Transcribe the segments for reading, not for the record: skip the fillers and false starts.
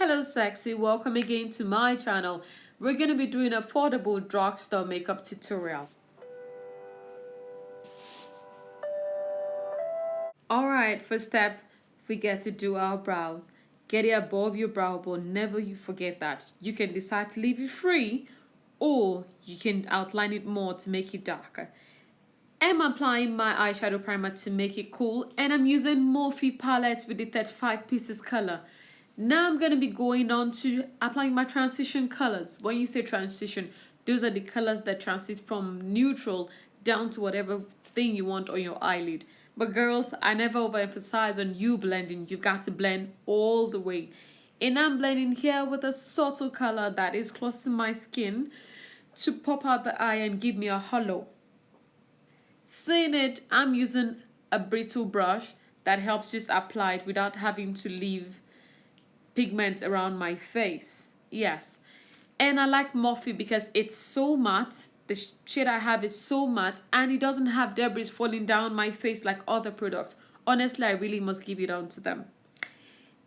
Hello sexy, welcome again to my channel. We're going to be doing affordable drugstore makeup tutorial. Alright, first step, we get to do our brows. Get it above your brow bone, never you forget that. You can decide to leave it free or you can outline it more to make it darker. I'm applying my eyeshadow primer to make it cool and I'm using Morphe palette with the 35 pieces color. Now I'm going to be going on to applying my transition colors. When you say transition, those are the colors that transit from neutral down to whatever thing you want on your eyelid. But girls, I never overemphasize on you blending. You've got to blend all the way. And I'm blending here with a subtle color that is close to my skin to pop out the eye and give me a hollow. Seeing it, I'm using a brittle brush that helps just apply it without having to leave pigment around my face. Yes, and I like Morphe because it's so matte. The shade I have is so matte and it doesn't have debris falling down my face like other products. Honestly, I really must give it on to them.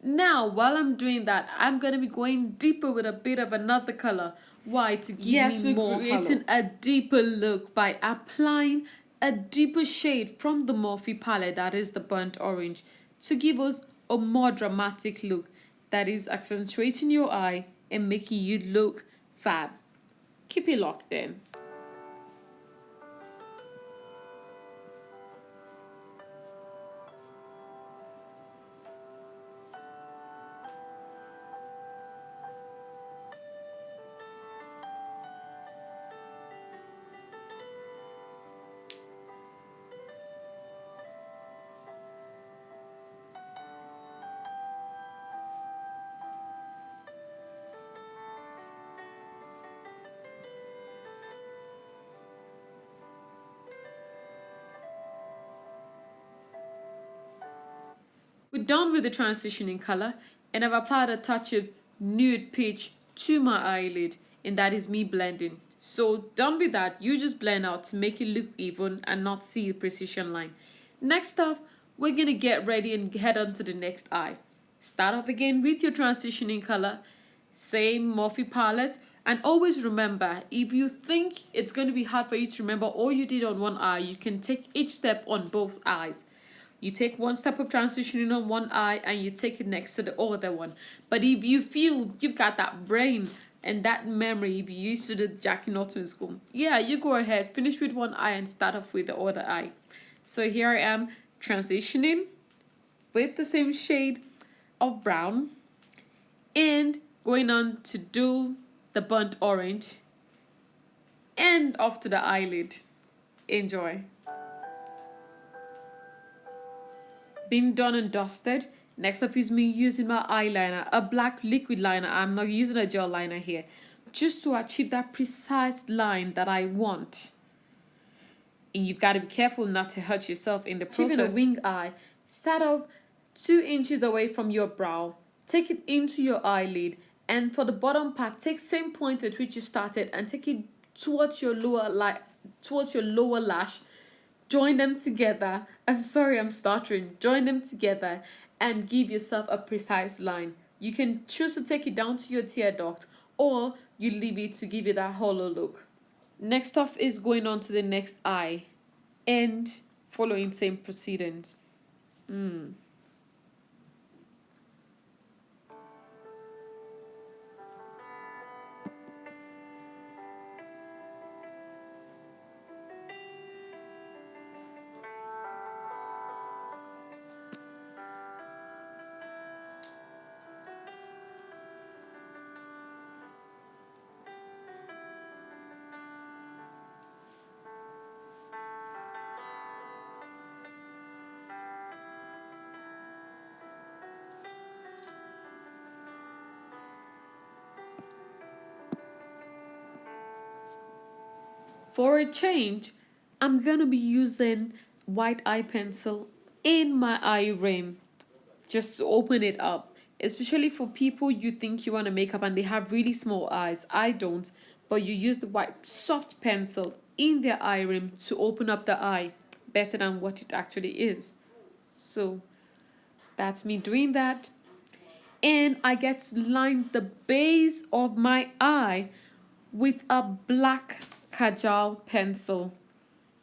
Now, while I'm doing that, I'm going to be going deeper with a bit of another color. Why? To give me more color. Yes, we're creating a deeper look by applying a deeper shade from the Morphe palette, that is the burnt orange, to give us a more dramatic look that is accentuating your eye and making you look fab. Keep it locked in. We're done with the transitioning color and I've applied a touch of nude peach to my eyelid, and that is me blending. So done with that, you just blend out to make it look even and not see a precision line. Next off, we're gonna get ready and head on to the next eye. Start off again with your transitioning color, same Morphe palette, and always remember, if you think it's going to be hard for you to remember all you did on one eye, you can take each step on both eyes. You take one step of transitioning on one eye and you take it next to the other one. But if you feel you've got that brain and that memory, if you used to do Jackie Norton in school, yeah, you go ahead, finish with one eye and start off with the other eye. So here I am transitioning with the same shade of brown and going on to do the burnt orange and off to the eyelid. Enjoy. Been done and dusted. Next up is me using my eyeliner, a black liquid liner. I'm not using a gel liner here, just to achieve that precise line that I want. And you've got to be careful not to hurt yourself in the process. Achieving a wing eye, start off 2 inches away from your brow, take it into your eyelid, and for the bottom part, take same point at which you started and take it towards your lower lash. Join them together. I'm sorry, I'm stuttering. Join them together and give yourself a precise line. You can choose to take it down to your tear duct or you leave it to give you that hollow look. Next off is going on to the next eye and following same proceedings. For a change, I'm going to be using white eye pencil in my eye rim just to open it up. Especially for people you think you want to make up and they have really small eyes. I don't, but you use the white soft pencil in their eye rim to open up the eye better than what it actually is. So that's me doing that. And I get to line the base of my eye with a black kajal pencil.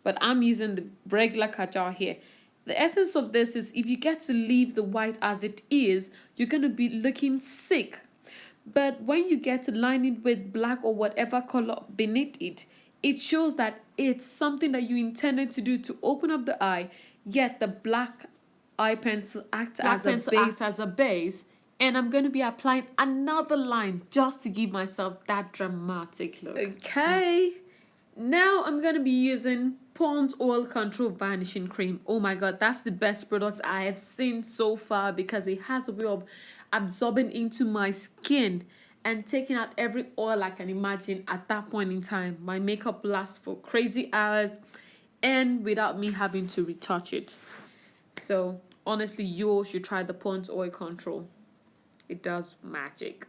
But I'm using the regular kajal here. The essence of this is if you get to leave the white as it is, you're going to be looking sick. But when you get to line it with black or whatever color beneath it, it shows that it's something that you intended to do to open up the eye, yet the black eye pencil acts as a base. And I'm going to be applying another line just to give myself that dramatic look. Okay. Now I'm going to be using Pond's Oil Control Vanishing Cream. Oh my god, that's the best product I have seen so far because it has a way of absorbing into my skin and taking out every oil I can imagine at that point in time. My makeup lasts for crazy hours and without me having to retouch it. So honestly, you all should try the Pond's Oil Control. It does magic.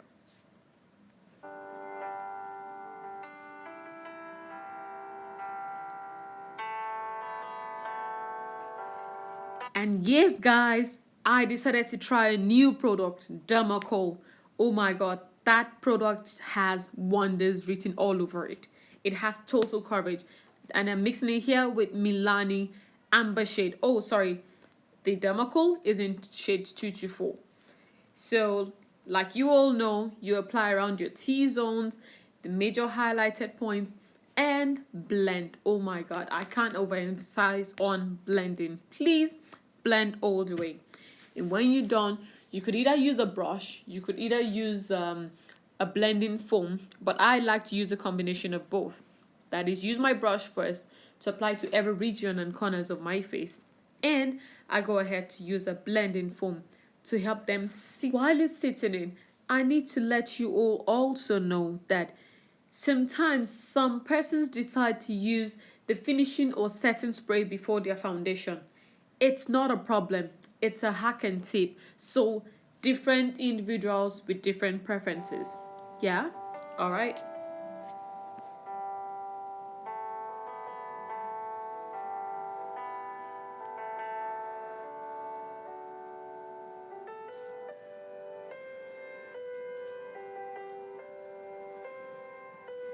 And yes, guys, I decided to try a new product, Dermacol. Oh my god, that product has wonders written all over it. It has total coverage. And I'm mixing it here with Milani Amber shade. Oh, sorry. The Dermacol is in shades 2 to 4. So, like you all know, you apply around your T-zones, the major highlighted points, and blend. Oh my god, I can't overemphasize on blending. Please blend all the way. And when you're done, you could either use a brush, you could either use a blending foam, but I like to use a combination of both. That is, use my brush first to apply to every region and corners of my face, and I go ahead to use a blending foam to help them sit. While it's sitting in, I need to let you all also know that sometimes some persons decide to use the finishing or setting spray before their foundation. It's not a problem. It's a hack and tip. So different individuals with different preferences. Yeah? All right.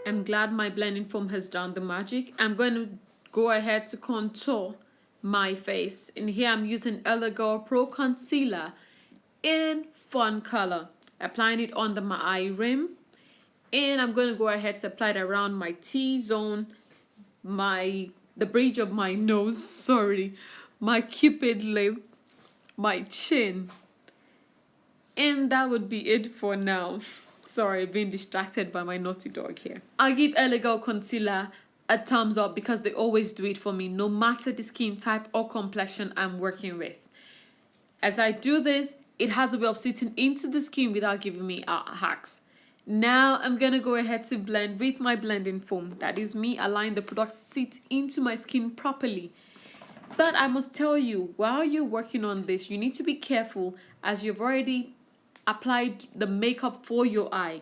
I'm glad my blending foam has done the magic. I'm going to go ahead to contour my face. And here I'm using Eyeshadow Pro Concealer in Fun Color. Applying it under my eye rim. And I'm going to go ahead to apply it around my T-zone, the bridge of my nose, sorry, my cupid lip, my chin. And that would be it for now. Sorry, being distracted by my naughty dog here. I give Eyeshadow Concealer a thumbs up because they always do it for me, no matter the skin type or complexion I'm working with. As I do this, it has a way of sitting into the skin without giving me hacks. Now I'm going to go ahead to blend with my blending foam. That is me allowing the product sit into my skin properly. But I must tell you, while you're working on this, you need to be careful as you've already applied the makeup for your eye.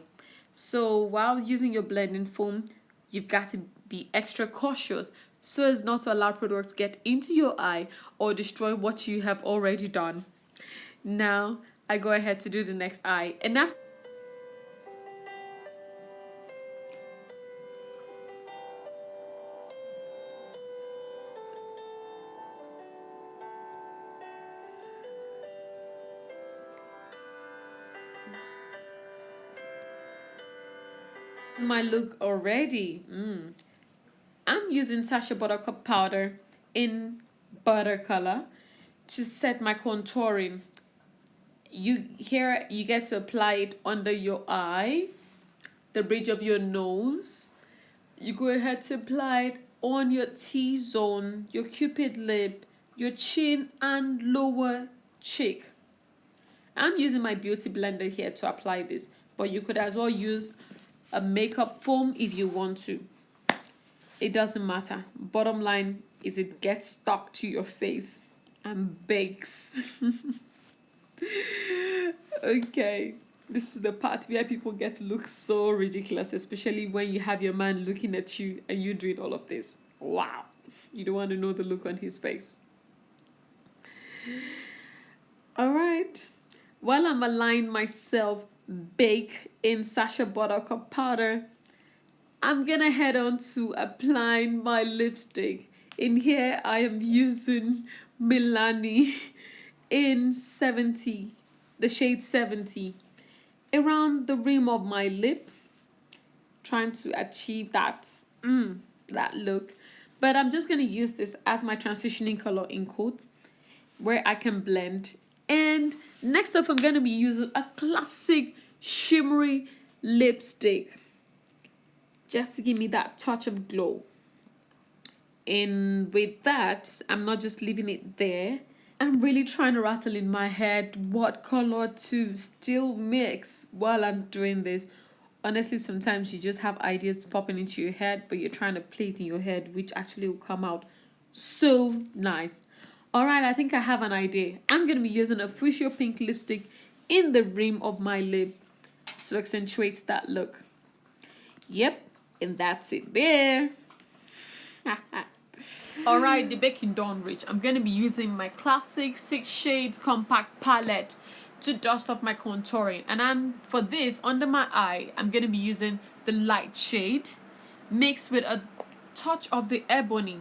So while using your blending foam, you've got to be extra cautious so as not to allow products get into your eye or destroy what you have already done. Now I go ahead to do the next eye, and after my look already. I'm using Sacha Buttercup powder in butter color to set my contouring. You get to apply it under your eye, the bridge of your nose. You go ahead to apply it on your T-zone, your cupid lip, your chin, and lower cheek. I'm using my beauty blender here to apply this, but you could as well use a makeup foam if you want to. It doesn't matter. Bottom line is it gets stuck to your face and bakes. Okay, this is the part where people get to look so ridiculous, especially when you have your man looking at you and you doing all of this. Wow, you don't want to know the look on his face. All right, while I'm allowing myself bake in Sacha Buttercup powder, I'm gonna head on to applying my lipstick. In here, I am using Milani in 70, the shade 70, around the rim of my lip, trying to achieve that look. But I'm just gonna use this as my transitioning color in coat, where I can blend. And next up, I'm gonna be using a classic shimmery lipstick, just to give me that touch of glow. And with that, I'm not just leaving it there. I'm really trying to rattle in my head what color to still mix while I'm doing this. Honestly, sometimes you just have ideas popping into your head, but you're trying to play it in your head, which actually will come out so nice. All right, I think I have an idea. I'm going to be using a fuchsia pink lipstick in the rim of my lip to accentuate that look. Yep, and that's it there. Alright, the baking done rich. I'm going to be using my classic 6 shades compact palette to dust off my contouring. And for this, under my eye, I'm going to be using the light shade mixed with a touch of the ebony.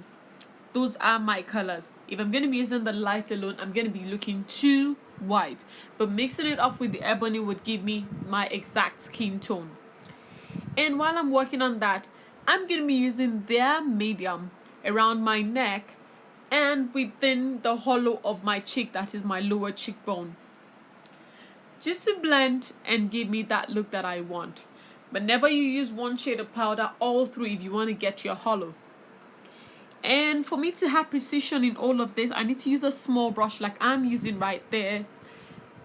Those are my colors. If I'm going to be using the light alone, I'm going to be looking too white. But mixing it up with the ebony would give me my exact skin tone. And while I'm working on that, I'm going to be using their medium around my neck and within the hollow of my cheek, that is my lower cheekbone, just to blend and give me that look that I want. But never you use one shade of powder all through if you want to get your hollow. And for me to have precision in all of this, I need to use a small brush like I'm using right there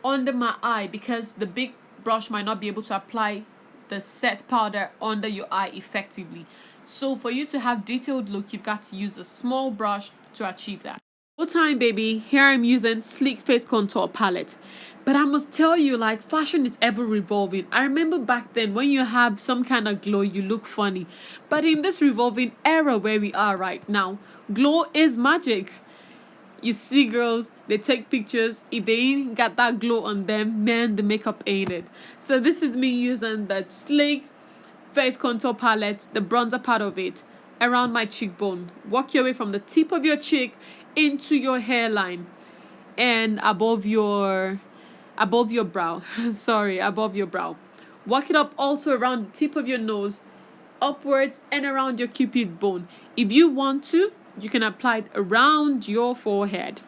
under my eye, because the big brush might not be able to apply the set powder under your eye effectively. So for you to have detailed look, you've got to use a small brush to achieve that. Full time, baby. Here I'm using Sleek Face Contour Palette. But I must tell you, like, fashion is ever revolving. I remember back then when you have some kind of glow, you look funny. But in this revolving era where we are right now, glow is magic. You see girls, they take pictures. If they ain't got that glow on them, man, the makeup ain't it. So this is me using that Sleek Face Contour Palette, the bronzer part of it, around my cheekbone. Work your way from the tip of your cheek into your hairline and above your brow. Sorry, above your brow. Work it up also around the tip of your nose, upwards and around your cupid bone. If you want to, you can apply it around your forehead.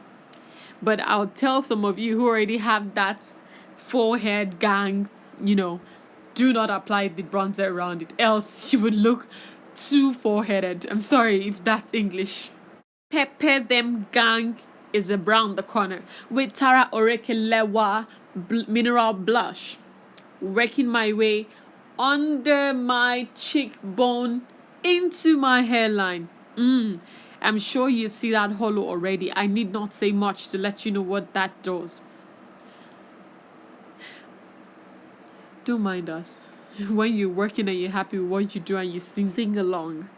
But I'll tell some of you who already have that forehead gang, do not apply the bronzer around it, else you would look too foreheaded. I'm sorry if that's English. Pepper them gang is around the corner with Tara Orekelewa mineral blush. Working my way under my cheekbone into my hairline. I'm sure you see that hollow already. I need not say much to let you know what that does. Don't mind us. When you're working and you're happy with what you do and you sing along.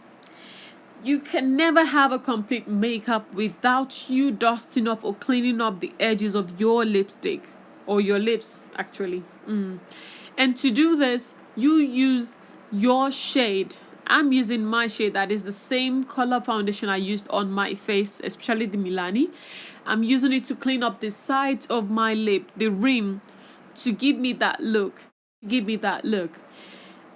You can never have a complete makeup without you dusting off or cleaning up the edges of your lipstick. Or your lips, actually. And to do this, you use your shade. I'm using my shade that is the same color foundation I used on my face, especially the Milani. I'm using it to clean up the sides of my lip, the rim, to give me that look.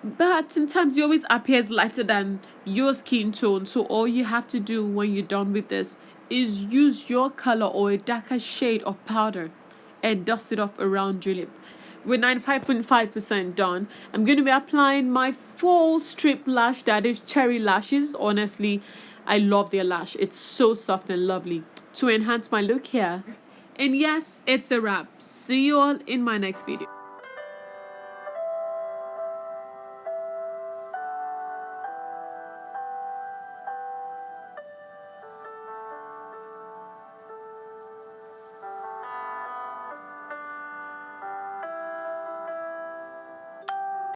But sometimes it always appears lighter than your skin tone. So all you have to do when you're done with this is use your color or a darker shade of powder and dust it off around your lip. With 95.5% done, I'm going to be applying my full strip lash, that is cherry lashes. Honestly, I love their lash. It's so soft and lovely to enhance my look here. And yes, it's a wrap. See you all in my next video.